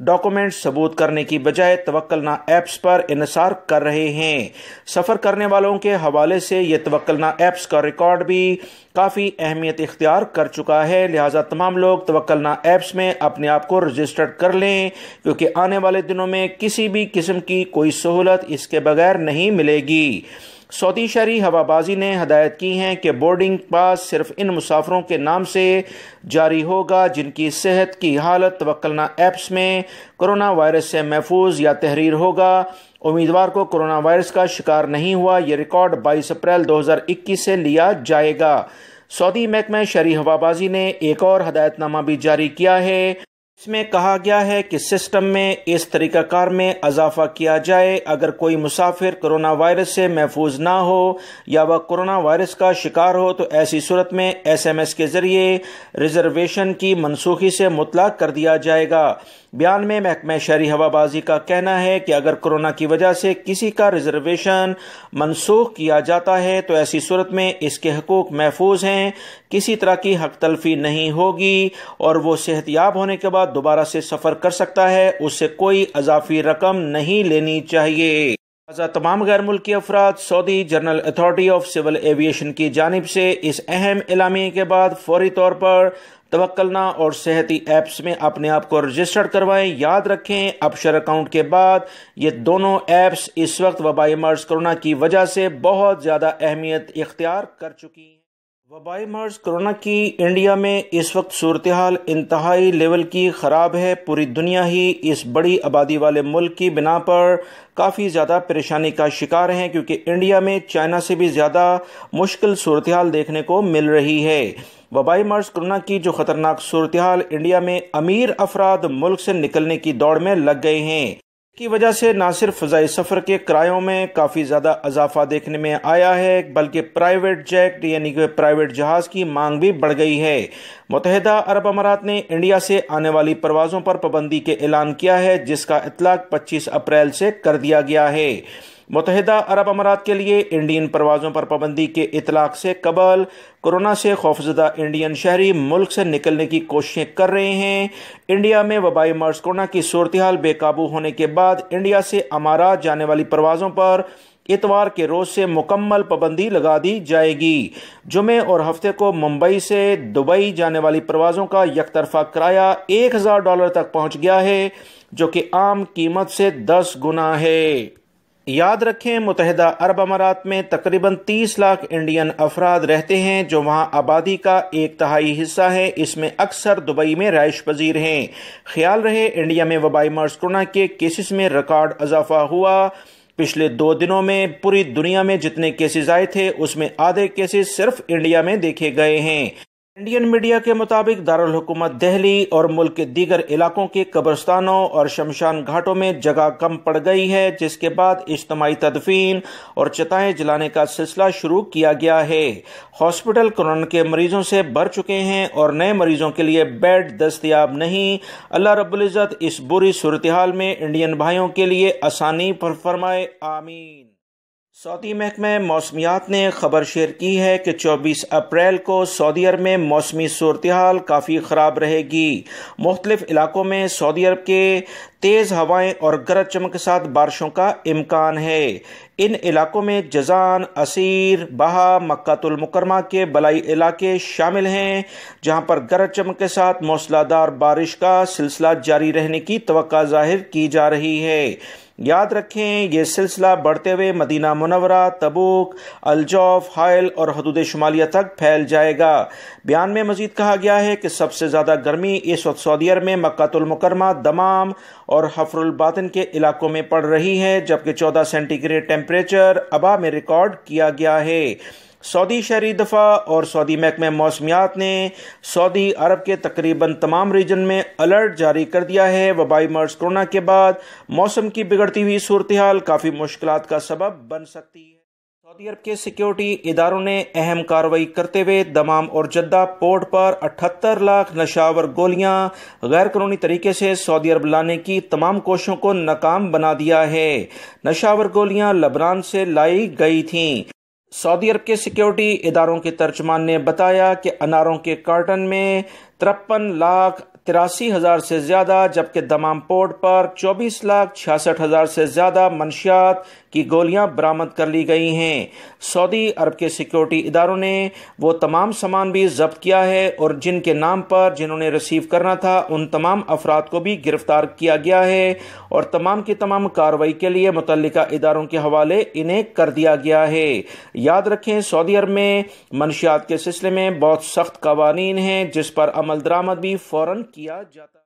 Document ثبوت کرنے کی بجائے توکلنا ایپس پر انحصار کر رہے ہیں۔ سفر کرنے والوں کے حوالے سے یہ توکلنا ایپس کا ریکارڈ بھی کافی اہمیت اختیار کر چکا ہے، لہٰذا تمام لوگ توکلنا ایپس میں اپنے آپ کو رجسٹرڈ کر لیں، کیونکہ آنے والے دنوں میں کسی بھی قسم کی کوئی سہولت اس کے بغیر نہیں ملے گی۔ سعودی شہری ہوا بازی نے ہدایت کی ہے کہ بورڈنگ پاس صرف ان مسافروں کے نام سے جاری ہوگا جن کی صحت کی حالت توکلنا ایپس میں کرونا وائرس سے محفوظ یا تحریر ہوگا۔ امیدوار کو کرونا وائرس کا شکار نہیں ہوا، یہ ریکارڈ 22 اپریل 2021 سے لیا جائے گا۔ سعودی محکمہ شہری ہوا بازی نے ایک اور ہدایت نامہ بھی جاری کیا ہے۔ اس میں کہا گیا ہے کہ سسٹم میں اس طریقہ کار میں اضافہ کیا جائے، اگر کوئی مسافر کرونا وائرس سے محفوظ نہ ہو یا وہ کرونا وائرس کا شکار ہو تو ایسی صورت میں SMS کے ذریعے ریزرویشن کی منسوخی سے مطلع کر دیا جائے گا۔ بیان میں محکمہ شہری ہوا بازی کا کہنا ہے کہ اگر کورونا کی وجہ سے کسی کا ریزرویشن منسوخ کیا جاتا ہے تو ایسی صورت میں اس کے حقوق محفوظ ہیں، کسی طرح کی حق تلفی نہیں ہوگی اور وہ صحت یاب ہونے کے بعد دوبارہ سے سفر کر سکتا ہے، اس سے کوئی اضافی رقم نہیں لینی چاہیے۔ لہٰذا تمام غیر ملکی افراد Saudi general authority of civil aviation کی جانب سے اس اہم اعلامیے کے بعد فوری طور پر توکلنا اور صحتی ایپس میں اپنے آپ کو رجسٹرڈ کروائیں۔ یاد رکھیں، ابشر اکاؤنٹ کے بعد یہ دونوں ایپس اس وقت وبائی مرض کرونا کی وجہ سے بہت زیادہ اہمیت اختیار کر چکی ہیں۔ وبائی مرض کرونا کی انڈیا میں اس وقت صورتحال انتہائی لیول کی خراب ہے۔ پوری دنیا ہی اس بڑی آبادی والے ملک کی بنا پر کافی زیادہ پریشانی کا شکار ہیں، کیونکہ انڈیا میں چائنا سے بھی زیادہ مشکل صورتحال دیکھنے کو مل رہی ہے۔ وبائی مرض کرونا کی جو خطرناک صورتحال انڈیا میں امیر افراد ملک سے نکلنے کی دوڑ میں لگ گئے ہیں، اس کی وجہ سے نہ صرف فضائی سفر کے کرایوں میں کافی زیادہ اضافہ دیکھنے میں آیا ہے، بلکہ پرائیویٹ جیٹ یعنی کہ پرائیویٹ جہاز کی مانگ بھی بڑھ گئی ہے۔ متحدہ عرب امارات نے انڈیا سے آنے والی پروازوں پر پابندی کے اعلان کیا ہے، جس کا اطلاق 25 اپریل سے کر دیا گیا ہے۔ متحدہ عرب امارات کے لیے انڈین پروازوں پر پابندی کے اطلاق سے قبل کورونا سے خوفزدہ انڈین شہری ملک سے نکلنے کی کوششیں کر رہے ہیں۔ انڈیا میں وبائی مرض کورونا کی صورتحال بے قابو ہونے کے بعد انڈیا سے امارات جانے والی پروازوں پر اتوار کے روز سے مکمل پابندی لگا دی جائے گی۔ جمعے اور ہفتے کو ممبئی سے دبئی جانے والی پروازوں کا یک طرفہ کرایہ $1000 تک پہنچ گیا ہے، جو کہ عام قیمت سے 10 گنا ہے۔ یاد رکھیں، متحدہ عرب امارات میں تقریباً 30 لاکھ انڈین افراد رہتے ہیں، جو وہاں آبادی کا 1/3 حصہ ہے۔ اس میں اکثر دبئی میں رہائش پذیر ہیں۔ خیال رہے، انڈیا میں وبائی مرض کورونا کے کیسز میں ریکارڈ اضافہ ہوا۔ پچھلے 2 دنوں میں پوری دنیا میں جتنے کیسز آئے تھے اس میں آدھے کیسز صرف انڈیا میں دیکھے گئے ہیں۔ انڈین میڈیا کے مطابق دارالحکومت دہلی اور ملک کے دیگر علاقوں کے قبرستانوں اور شمشان گھاٹوں میں جگہ کم پڑ گئی ہے، جس کے بعد اجتماعی تدفین اور چتائیں جلانے کا سلسلہ شروع کیا گیا ہے۔ ہاسپٹل کورونا کے مریضوں سے بھر چکے ہیں اور نئے مریضوں کے لیے بیڈ دستیاب نہیں۔ اللہ رب العزت اس بری صورتحال میں انڈین بھائیوں کے لیے آسانی فرمائے، آمین۔ سعودی محکمہ موسمیات نے خبر شیئر کی ہے کہ 24 اپریل کو سعودی عرب میں موسمی صورتحال کافی خراب رہے گی۔ مختلف علاقوں میں سعودی عرب کے تیز ہوائیں اور گرج چمک کے ساتھ بارشوں کا امکان ہے۔ ان علاقوں میں جازان، عسیر، بہا، مکہ المکرمہ کے بالائی علاقے شامل ہیں، جہاں پر گرج چمک کے ساتھ موسلا دھار بارش کا سلسلہ جاری رہنے کی توقع ظاہر کی جا رہی ہے۔ یاد رکھیں، یہ سلسلہ بڑھتے ہوئے مدینہ منورہ، تبوک، الجوف، حائل اور حدود شمالیہ تک پھیل جائے گا۔ بیان میں مزید کہا گیا ہے کہ سب سے زیادہ گرمی اس وقت سعودی عرب میں مکہ المکرمہ، دمام اور حفر الباطن کے علاقوں میں پڑ رہی ہے، جبکہ 14 سینٹی گریڈ ٹیمپریچر ابا میں ریکارڈ کیا گیا ہے۔ سعودی شہری دفاع اور سعودی محکمہ موسمیات نے سعودی عرب کے تقریباً تمام ریجن میں الرٹ جاری کر دیا ہے۔ وبائی مرض کورونا کے بعد موسم کی بگڑتی ہوئی صورتحال کافی مشکلات کا سبب بن سکتی ہے۔ سعودی عرب کے سیکیورٹی اداروں نے اہم کارروائی کرتے ہوئے دمام اور جدہ پورٹ پر 78 لاکھ نشاور گولیاں غیر قانونی طریقے سے سعودی عرب لانے کی تمام کوششوں کو ناکام بنا دیا ہے۔ نشاور گولیاں لبنان سے لائی گئی تھیں۔ سعودی عرب کے سیکیورٹی اداروں کے ترجمان نے بتایا کہ اناروں کے کارٹن میں 53 لاکھ 83,000 سے زیادہ، جبکہ دمام پورٹ پر 24,66,000 سے زیادہ منشیات کی گولیاں برآمد کر لی گئی ہیں۔ سعودی عرب کے سیکیورٹی اداروں نے وہ تمام سامان بھی ضبط کیا ہے اور جن کے نام پر جنہوں نے ریسیو کرنا تھا ان تمام افراد کو بھی گرفتار کیا گیا ہے اور تمام کی تمام کارروائی کے لیے متعلقہ اداروں کے حوالے انہیں کر دیا گیا ہے۔ یاد رکھیں، سعودی عرب میں منشیات کے سلسلے میں بہت سخت قوانین ہیں جس پر عمل درآمد بھی فوراً کیا جاتا ہے۔